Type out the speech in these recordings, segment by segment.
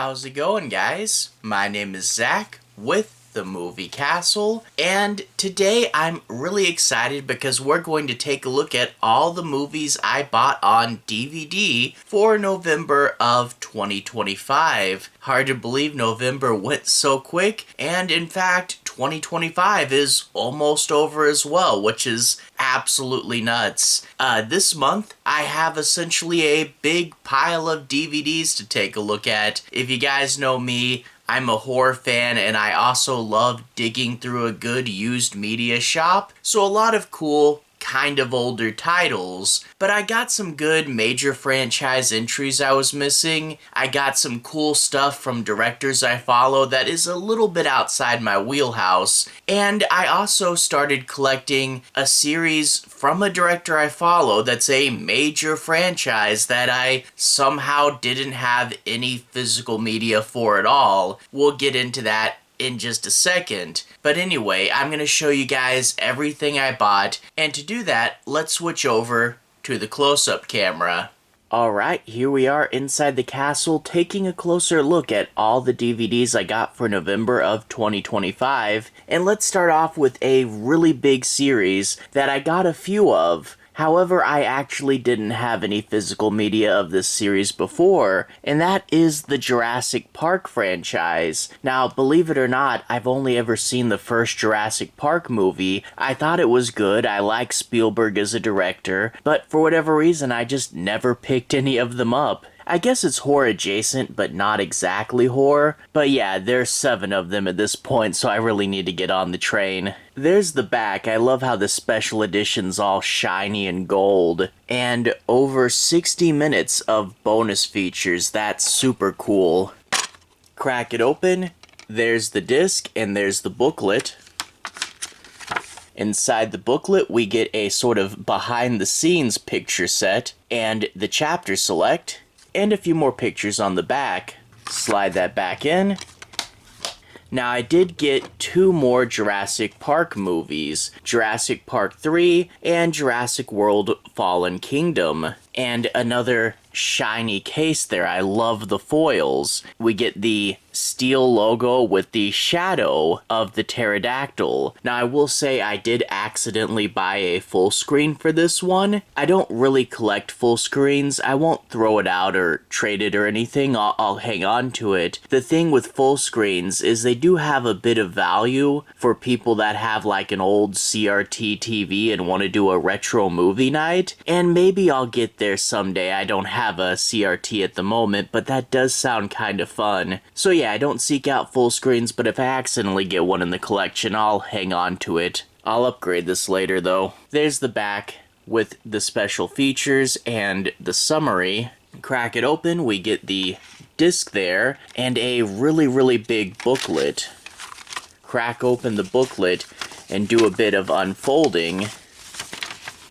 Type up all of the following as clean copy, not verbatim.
how's it going, guys? My name is Zach with the Movie Castle, and today I'm really excited because we're going to take a look at all the movies I bought on DVD for November of 2025. Hard to believe November went so quick, and in fact, 2025 is almost over as well, which is absolutely nuts. This month, I have essentially a big pile of DVDs to take a look at. If you guys know me, I'm a horror fan, and I also love digging through a good used media shop, so a lot of cool, kind of older titles, but I got some good major franchise entries I was missing. I got some cool stuff from directors I follow that is a little bit outside my wheelhouse, and I also started collecting a series from a director I follow that's a major franchise that I somehow didn't have any physical media for at all. We'll get into that in just a second. But anyway, I'm going to show you guys everything I bought, and to do that, let's switch over to the close-up camera. Alright, here we are inside the castle taking a closer look at all the DVDs I got for November of 2025, and let's start off with a really big series that I got a few of. However, I actually didn't have any physical media of this series before, and that is the Jurassic Park franchise. Now, believe it or not, I've only ever seen the first Jurassic Park movie. I thought it was good, I like Spielberg as a director, but for whatever reason, I just never picked any of them up. I guess it's horror adjacent, but not exactly horror. But yeah, there's 7 of them at this point, so I really need to get on the train. There's the back. I love how the special edition's all shiny and gold. And over 60 minutes of bonus features. That's super cool. Crack it open. There's the disc, and there's the booklet. Inside the booklet, we get a sort of behind-the-scenes picture set, and the chapter select, and a few more pictures on the back. Slide that back in. Now, I did get 2 more Jurassic Park movies, Jurassic Park 3 and Jurassic World Fallen Kingdom, and another shiny case there. I love the foils. We get the steel logo with the shadow of the pterodactyl. Now, I will say I did accidentally buy a full screen for this one. I don't really collect full screens. I won't throw it out or trade it or anything. I'll hang on to it. The thing with full screens is they do have a bit of value for people that have like an old CRT TV and want to do a retro movie night, and maybe I'll get there someday. I don't have a CRT at the moment, but that does sound kind of fun. So yeah, I don't seek out full screens, but if I accidentally get one in the collection, I'll hang on to it. I'll upgrade this later though. There's the back with the special features and the summary. Crack it open, we get the disc there, and a really big booklet. Crack open the booklet and do a bit of unfolding.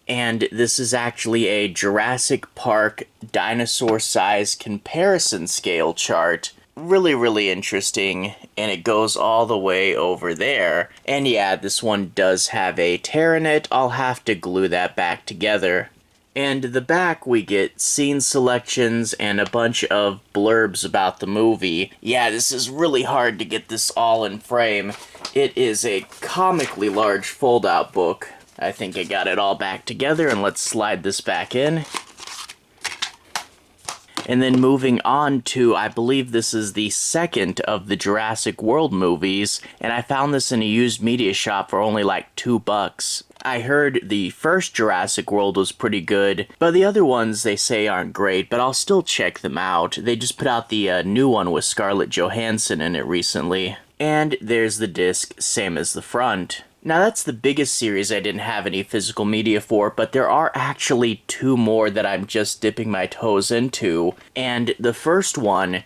And this is actually a Jurassic Park dinosaur size comparison scale chart. Really interesting, and it goes all the way over there. And yeah, this one does have a tear in it. I'll have to glue that back together. And the back, we get scene selections and a bunch of blurbs about the movie. Yeah, this is really hard to get this all in frame. It is a comically large fold-out book. I think I got it all back together, and let's slide this back in. And then moving on to, I believe this is the second of the Jurassic World movies, and I found this in a used media shop for only like $2. I heard the first Jurassic World was pretty good, but the other ones they say aren't great, but I'll still check them out. They just put out the new one with Scarlett Johansson in it recently. And there's the disc, same as the front. Now that's the biggest series I didn't have any physical media for, but there are actually 2 more that I'm just dipping my toes into. And the first one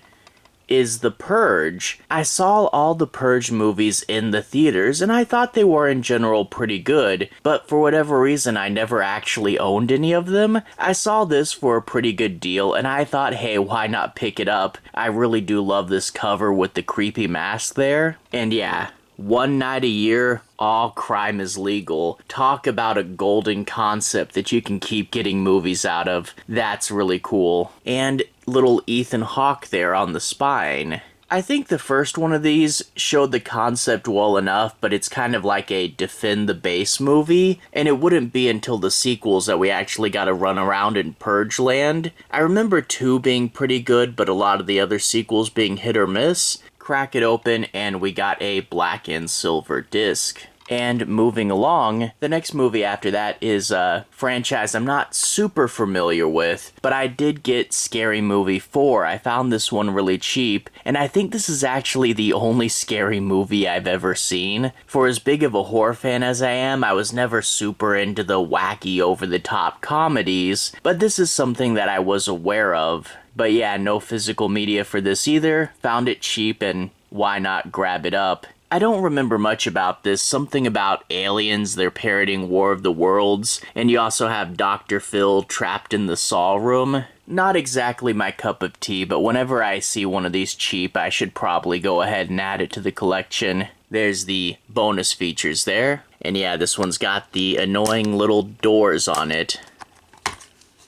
is The Purge. I saw all the Purge movies in the theaters, and I thought they were in general pretty good, but for whatever reason I never actually owned any of them. I saw this for a pretty good deal, and I thought, hey, why not pick it up? I really do love this cover with the creepy mask there. And yeah, one night a year, all crime is legal. Talk about a golden concept that you can keep getting movies out of. That's really cool. And little Ethan Hawke there on the spine. I think the first one of these showed the concept well enough, but it's kind of like a defend the base movie, and it wouldn't be until the sequels that we actually got to run around in Purge land. I remember 2 being pretty good, but a lot of the other sequels being hit or miss. Crack it open, and we got a black and silver disc. And moving along, the next movie after that is a franchise I'm not super familiar with, but I did get Scary Movie 4. I found this one really cheap, and I think this is actually the only scary movie I've ever seen. For as big of a horror fan as I am, I was never super into the wacky, over-the-top comedies, but this is something that I was aware of. But yeah, no physical media for this either. Found it cheap, and why not grab it up? I don't remember much about this. Something about aliens, they're parroting War of the Worlds, and you also have Dr. Phil trapped in the Saw room. Not exactly my cup of tea, but whenever I see one of these cheap, I should probably go ahead and add it to the collection. There's the bonus features there. And yeah, this one's got the annoying little doors on it.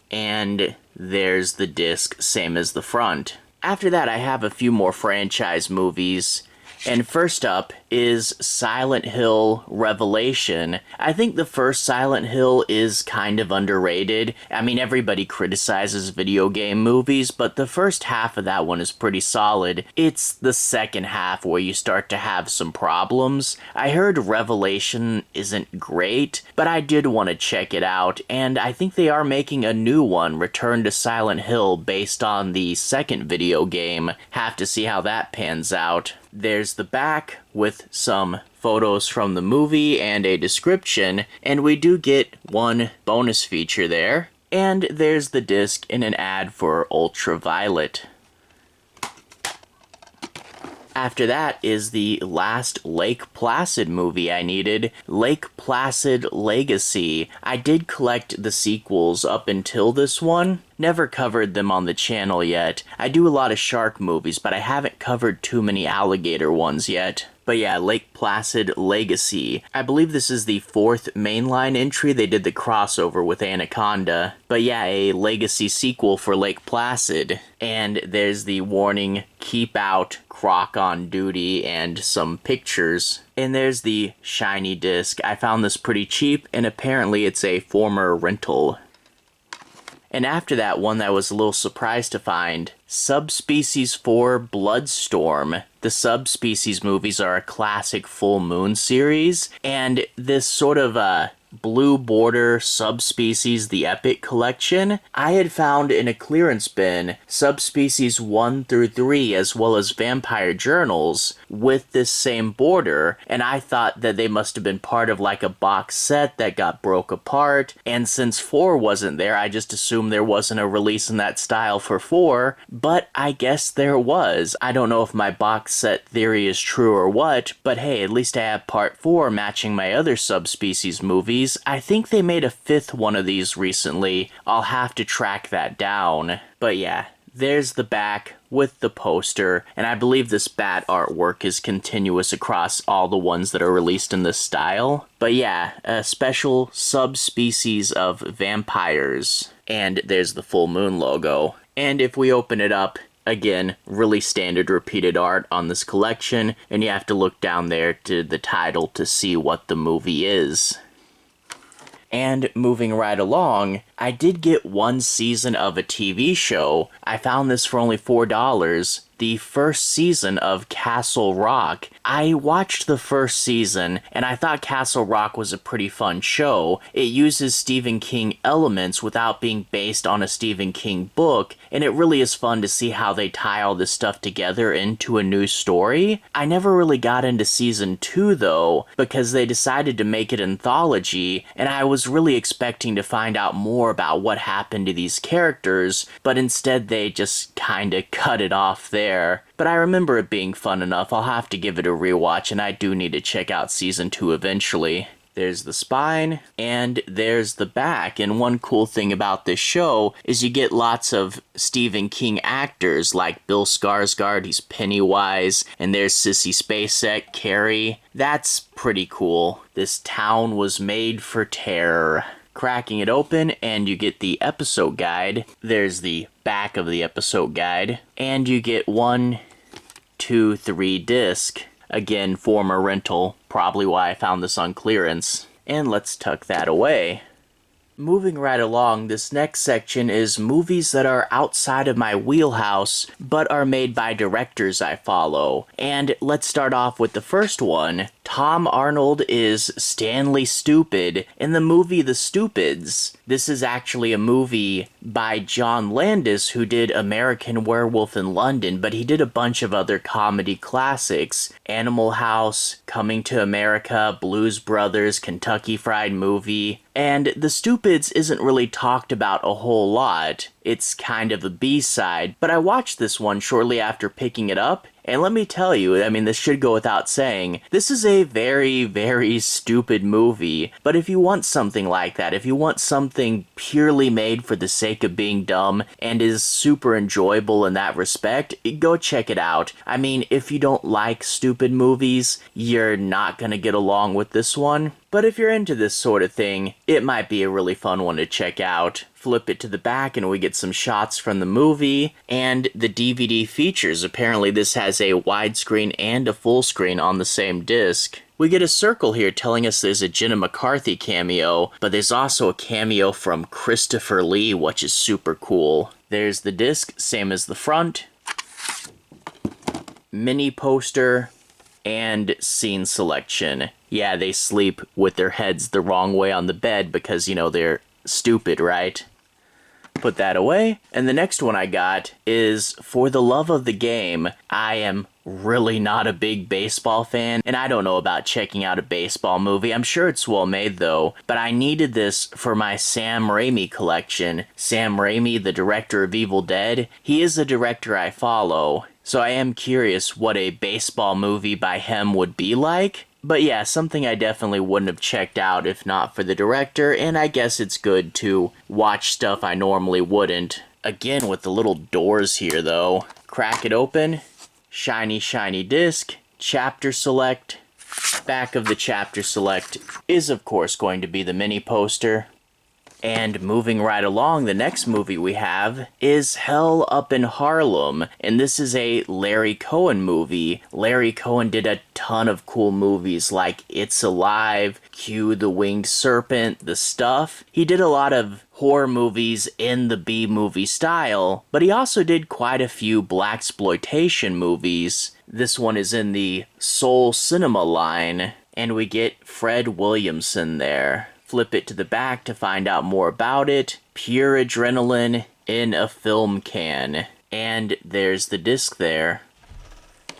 And there's the disc, same as the front. After that, I have a few more franchise movies. And first up is Silent Hill Revelation. I think the first Silent Hill is kind of underrated. I mean, everybody criticizes video game movies, but the first half of that one is pretty solid. It's the second half where you start to have some problems. I heard Revelation isn't great, but I did want to check it out, and I think they are making a new one, Return to Silent Hill, based on the second video game. Have to see how that pans out. There's the back with some photos from the movie and a description, and we do get one bonus feature there. And there's the disc in an ad for Ultraviolet. After that is the last Lake Placid movie I needed, Lake Placid Legacy. I did collect the sequels up until this one. Never covered them on the channel yet. I do a lot of shark movies, but I haven't covered too many alligator ones yet. But yeah, Lake Placid Legacy. I believe this is the 4th mainline entry. They did the crossover with Anaconda. But yeah, a Legacy sequel for Lake Placid. And there's the warning, keep out, Croc on duty, and some pictures. And there's the shiny disc. I found this pretty cheap, and apparently it's a former rental. And after that, one that I was a little surprised to find, Subspecies 4 Bloodstorm. The Subspecies movies are a classic full moon series, and this sort of Blue Border Subspecies The Epic Collection, I had found in a clearance bin Subspecies 1 through 3 as well as Vampire Journals with this same border, and I thought that they must have been part of like a box set that got broke apart, and since 4 wasn't there, I just assumed there wasn't a release in that style for 4, but I guess there was. I don't know if my box set theory is true or what, but hey, at least I have part 4 matching my other Subspecies movies. I think they made a 5th one of these recently. I'll have to track that down. But yeah, there's the back with the poster, and I believe this bat artwork is continuous across all the ones that are released in this style. But yeah, a special subspecies of vampires. And there's the full moon logo. And if we open it up, again, really standard repeated art on this collection, and you have to look down there to the title to see what the movie is. And moving right along, I did get one season of a TV show. I found this for only $4. The first season of Castle Rock. I watched the first season, and I thought Castle Rock was a pretty fun show. It uses Stephen King elements without being based on a Stephen King book, and it really is fun to see how they tie all this stuff together into a new story. I never really got into season 2, though, because they decided to make it anthology, and I was really expecting to find out more about what happened to these characters, but instead they just kinda cut it off there. But I remember it being fun enough. I'll have to give it a rewatch, and I do need to check out season 2 eventually. There's the spine, and there's the back, and one cool thing about this show is you get lots of Stephen King actors, like Bill Skarsgård, he's Pennywise, and there's Sissy Spacek, Carrie. That's pretty cool. This town was made for terror. Cracking it open, and you get the episode guide. There's the back of the episode guide. And you get 1, 2, 3 disc. Again, former rental. Probably why I found this on clearance. And let's tuck that away. Moving right along, this next section is movies that are outside of my wheelhouse, but are made by directors I follow. And let's start off with the first one. Tom Arnold is Stanley Stupid in the movie The Stupids. This is actually a movie by John Landis, who did American Werewolf in London, but he did a bunch of other comedy classics. Animal House, Coming to America, Blues Brothers, Kentucky Fried Movie. And The Stupids isn't really talked about a whole lot. It's kind of a B-side, but I watched this one shortly after picking it up, and let me tell you, I mean, this should go without saying, this is a very, very stupid movie, but if you want something like that, if you want something purely made for the sake of being dumb and is super enjoyable in that respect, go check it out. I mean, if you don't like stupid movies, you're not gonna get along with this one. But if you're into this sort of thing, it might be a really fun one to check out. Flip it to the back and we get some shots from the movie and the DVD features. Apparently this has a widescreen and a full screen on the same disc. We get a circle here telling us there's a Jenna McCarthy cameo, but there's also a cameo from Christopher Lee, which is super cool. There's the disc, same as the front. Mini poster and scene selection. Yeah, they sleep with their heads the wrong way on the bed because, you know, they're stupid, right? Put that away. And the next one I got is For the Love of the Game. I am really not a big baseball fan, and I don't know about checking out a baseball movie. I'm sure it's well made though, but I needed this for my Sam Raimi collection. Sam Raimi, the director of Evil Dead, he is a director I follow, so I am curious what a baseball movie by him would be like. But yeah, something I definitely wouldn't have checked out if not for the director, and I guess it's good to watch stuff I normally wouldn't. Again, with the little doors here though. Crack it open. Shiny, shiny disc, chapter select. Back of the chapter select is of course going to be the mini poster. And moving right along, the next movie we have is Hell Up in Harlem, and this is a Larry Cohen movie. Larry Cohen did a ton of cool movies like It's Alive, Q the Winged Serpent, The Stuff. He did a lot of horror movies in the B-movie style, but he also did quite a few blaxploitation movies. This one is in the Soul Cinema line, and we get Fred Williamson there. Flip it to the back to find out more about it. Pure adrenaline in a film can. And there's the disc there.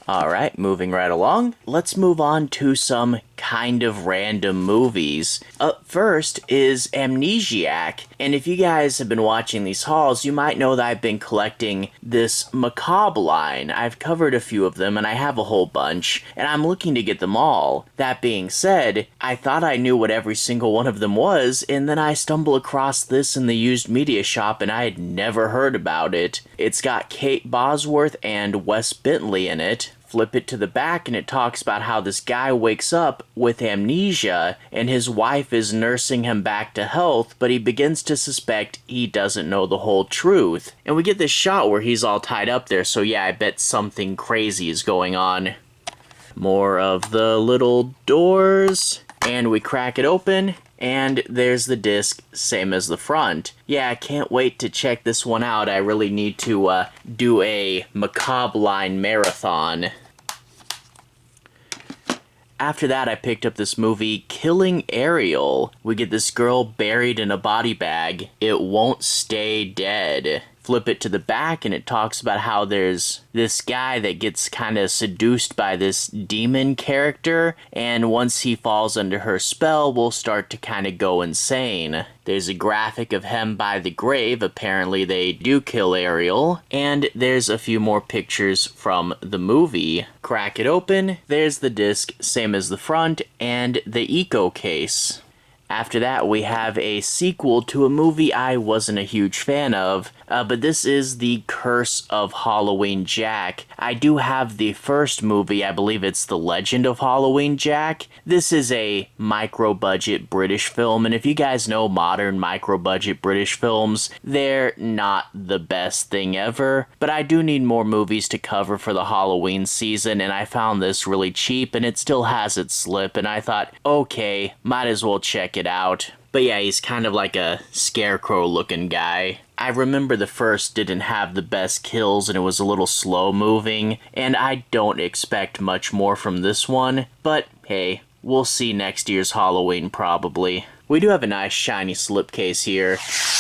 Alright, moving right along. Let's move on to some kind of random movies. Up first is Amnesiac, and if you guys have been watching these hauls, you might know that I've been collecting this macabre line. I've covered a few of them, and I have a whole bunch, and I'm looking to get them all. That being said, I thought I knew what every single one of them was, and then I stumbled across this in the used media shop, and I had never heard about it. It's got Kate Bosworth and Wes Bentley in it. Flip it to the back and it talks about how this guy wakes up with amnesia and his wife is nursing him back to health, but he begins to suspect he doesn't know the whole truth. And we get this shot where he's all tied up there, so yeah, I bet something crazy is going on. More of the little doors, and we crack it open, and there's the disc, same as the front. Yeah, I can't wait to check this one out. I really need to do a macabre line marathon. After that, I picked up this movie, Killing Ariel. We get this girl buried in a body bag. It won't stay dead. Flip it to the back and it talks about how there's this guy that gets kind of seduced by this demon character, and once he falls under her spell, will start to kind of go insane. There's a graphic of him by the grave. Apparently they do kill Ariel, and there's a few more pictures from the movie. Crack it open, there's the disc, same as the front, and the eco case. After that, we have a sequel to a movie I wasn't a huge fan of, but this is The Curse of Halloween Jack. I do have the first movie, I believe it's The Legend of Halloween Jack. This is a micro-budget British film, and if you guys know modern micro-budget British films, they're not the best thing ever, but I do need more movies to cover for the Halloween season, and I found this really cheap, and it still has its slip, and I thought, okay, might as well check it out. But yeah, he's kind of like a scarecrow looking guy. I remember the first didn't have the best kills and it was a little slow moving, and I don't expect much more from this one, but hey, we'll see next year's Halloween probably. We do have a nice shiny slipcase here,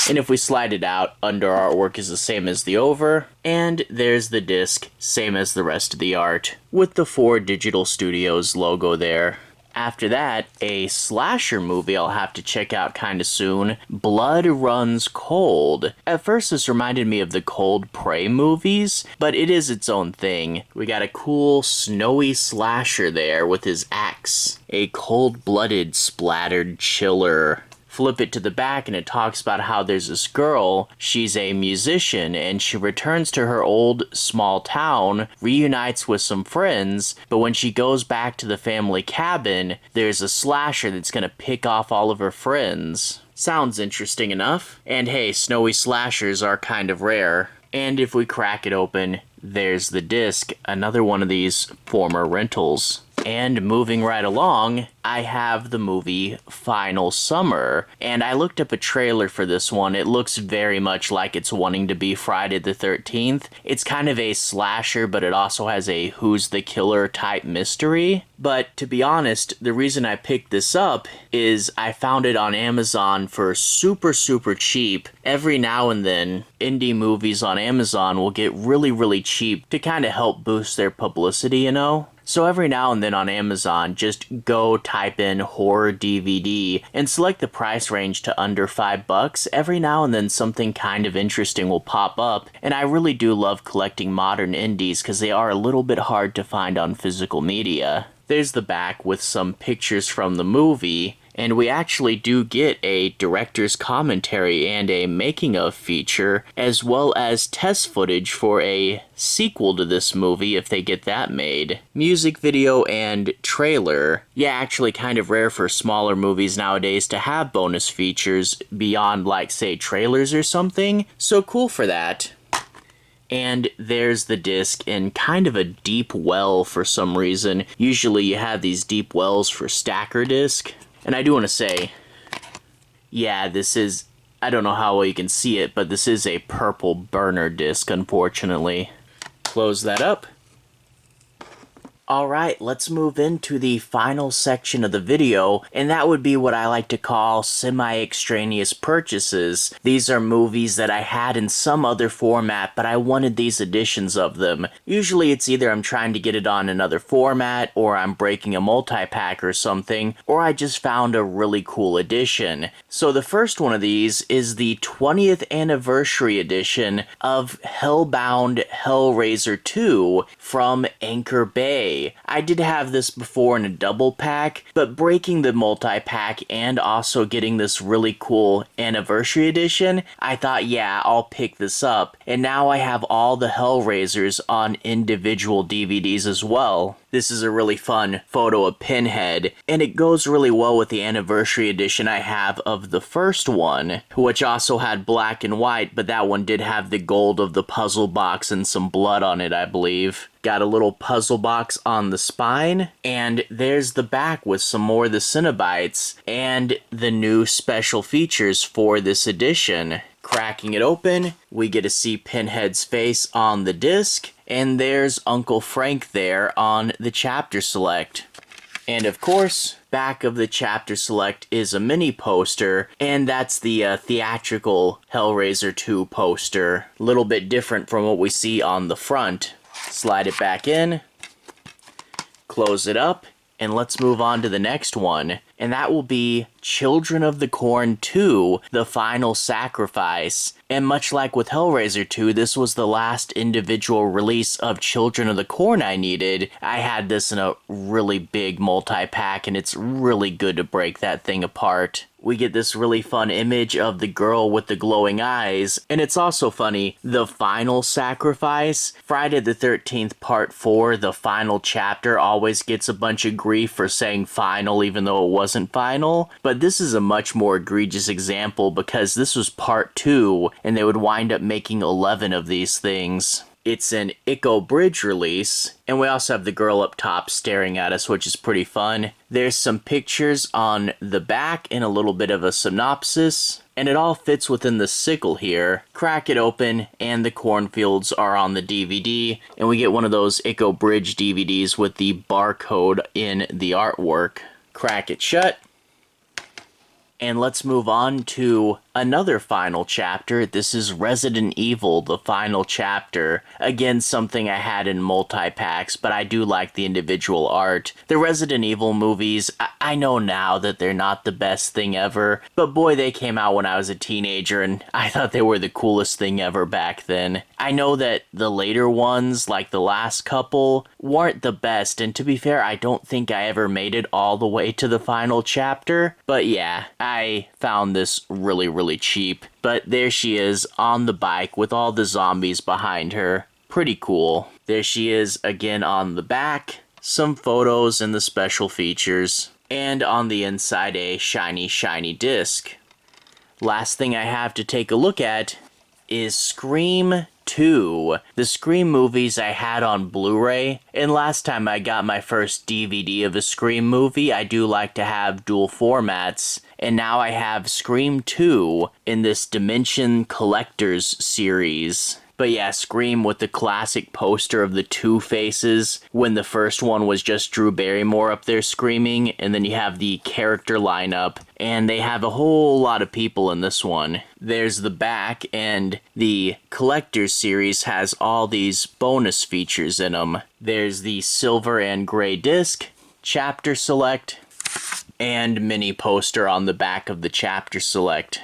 and if we slide it out, under artwork is the same as the over, and there's the disc, same as the rest of the art, with the 4 Digital Studios logo there. After that, a slasher movie I'll have to check out kinda soon, Blood Runs Cold. At first this reminded me of the Cold Prey movies, but it is its own thing. We got a cool snowy slasher there with his axe. A cold-blooded splattered chiller. Flip it to the back and it talks about how there's this girl, she's a musician, and she returns to her old small town, reunites with some friends, but when she goes back to the family cabin, there's a slasher that's gonna pick off all of her friends. Sounds interesting enough. And hey, snowy slashers are kind of rare. And if we crack it open, there's the disc, another one of these former rentals. And moving right along, I have the movie Final Summer, and I looked up a trailer for this one. It looks very much like it's wanting to be Friday the 13th. It's kind of a slasher, but it also has a who's the killer type mystery. But to be honest, the reason I picked this up is I found it on Amazon for super cheap. Every now and then, indie movies on Amazon will get really cheap to kind of help boost their publicity, you know? So every now and then on Amazon, just go type in horror DVD and select the price range to under $5. Every now and then something kind of interesting will pop up, and I really do love collecting modern indies because they are a little bit hard to find on physical media. There's the back with some pictures from the movie, and we actually do get a director's commentary and a making-of feature, as well as test footage for a sequel to this movie if they get that made. Music video and trailer. Yeah, actually kind of rare for smaller movies nowadays to have bonus features beyond, like, say, trailers or something, so cool for that. And there's the disc in kind of a deep well for some reason. Usually you have these deep wells for stacker disc. And I do want to say, yeah, this is, I don't know how well you can see it, but this is a purple burner disc, unfortunately. Close that up. Alright, let's move into the final section of the video, and that would be what I like to call semi-extraneous purchases. These are movies that I had in some other format, but I wanted these editions of them. Usually it's either I'm trying to get it on another format, or I'm breaking a multi-pack or something, or I just found a really cool edition. So the first one of these is the 20th anniversary edition of Hellbound Hellraiser 2 from Anchor Bay. I did have this before in a double pack, but breaking the multi-pack and also getting this really cool anniversary edition, I thought, yeah, I'll pick this up. And now I have all the Hellraisers on individual DVDs as well. This is a really fun photo of Pinhead, and it goes really well with the anniversary edition I have of the first one, which also had black and white, but that one did have the gold of the puzzle box and some blood on it, I believe. Got a little puzzle box on the spine, and there's the back with some more of the Cenobites, and the new special features for this edition. Cracking it open, we get to see Pinhead's face on the disc, and there's Uncle Frank there on the chapter select. And of course, back of the chapter select is a mini poster, and that's the theatrical Hellraiser 2 poster. A little bit different from what we see on the front. Slide it back in, close it up, and let's move on to the next one. And that will be Children of the Corn 2, The Final Sacrifice. And much like with Hellraiser 2, this was the last individual release of Children of the Corn I needed. I had this in a really big multi-pack, and it's really good to break that thing apart. we get this really fun image of the girl with the glowing eyes. And it's also funny, the final sacrifice, Friday the 13th Part 4, the final chapter, always gets a bunch of grief for saying final even though it wasn't final. But this is a much more egregious example because this was Part 2 and they would wind up making 11 of these things. It's an Ico Bridge release, and we also have the girl up top staring at us, which is pretty fun. There's some pictures on the back and a little bit of a synopsis, and it all fits within the sickle here. Crack it open, and the cornfields are on the DVD, and we get one of those Ico Bridge DVDs with the barcode in the artwork. Crack it shut. And let's move on to another final chapter. This is Resident Evil, the final chapter. Again, something I had in multi-packs, but I do like the individual art. The Resident Evil movies, I know now that they're not the best thing ever, but boy, they came out when I was a teenager, and I thought they were the coolest thing ever back then. I know that the later ones, like the last couple, weren't the best, and to be fair, I don't think I ever made it all the way to the final chapter, but yeah, I found this really cheap. But there she is on the bike with all the zombies behind her. Pretty cool. There she is again on the back. Some photos and the special features. And on the inside a shiny disc. Last thing I have to take a look at is Scream 2. The Scream movies I had on Blu-ray, and last time I got my first DVD of a Scream movie, I do like to have dual formats, and now I have Scream 2 in this Dimension Collectors series. But yeah, Scream with the classic poster of the two faces, when the first one was just Drew Barrymore up there screaming, and then you have the character lineup, and they have a whole lot of people in this one. There's the back, and the Collector's series has all these bonus features in them. There's the silver and gray disc, chapter select, and mini poster on the back of the chapter select.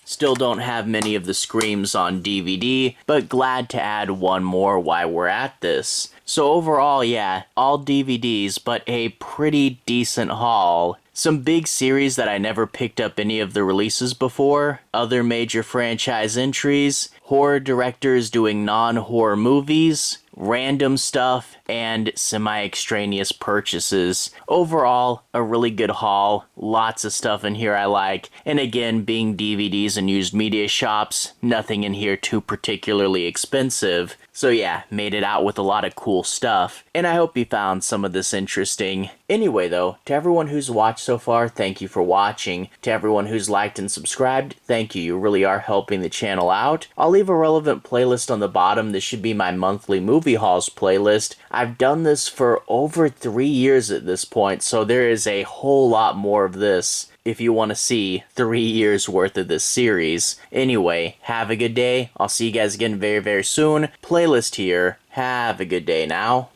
Still don't have many of the Screams on DVD, but glad to add one more while we're at this. So overall, yeah, all DVDs, but a pretty decent haul. Some big series that I never picked up any of the releases before, other major franchise entries, horror directors doing non-horror movies, random stuff, and semi-extraneous purchases. Overall, a really good haul. Lots of stuff in here I like. And again, being DVDs and used media shops, nothing in here too particularly expensive. So yeah, made it out with a lot of cool stuff. And I hope you found some of this interesting. Anyway though, to everyone who's watched so far, thank you for watching. To everyone who's liked and subscribed, thank you. You really are helping the channel out. I'll leave a relevant playlist on the bottom. This should be my monthly movie hauls playlist. I've done this for over 3 years at this point, so there is a whole lot more of this if you want to see 3 years worth of this series. Anyway, have a good day. I'll see you guys again very soon. Playlist here. Have a good day now.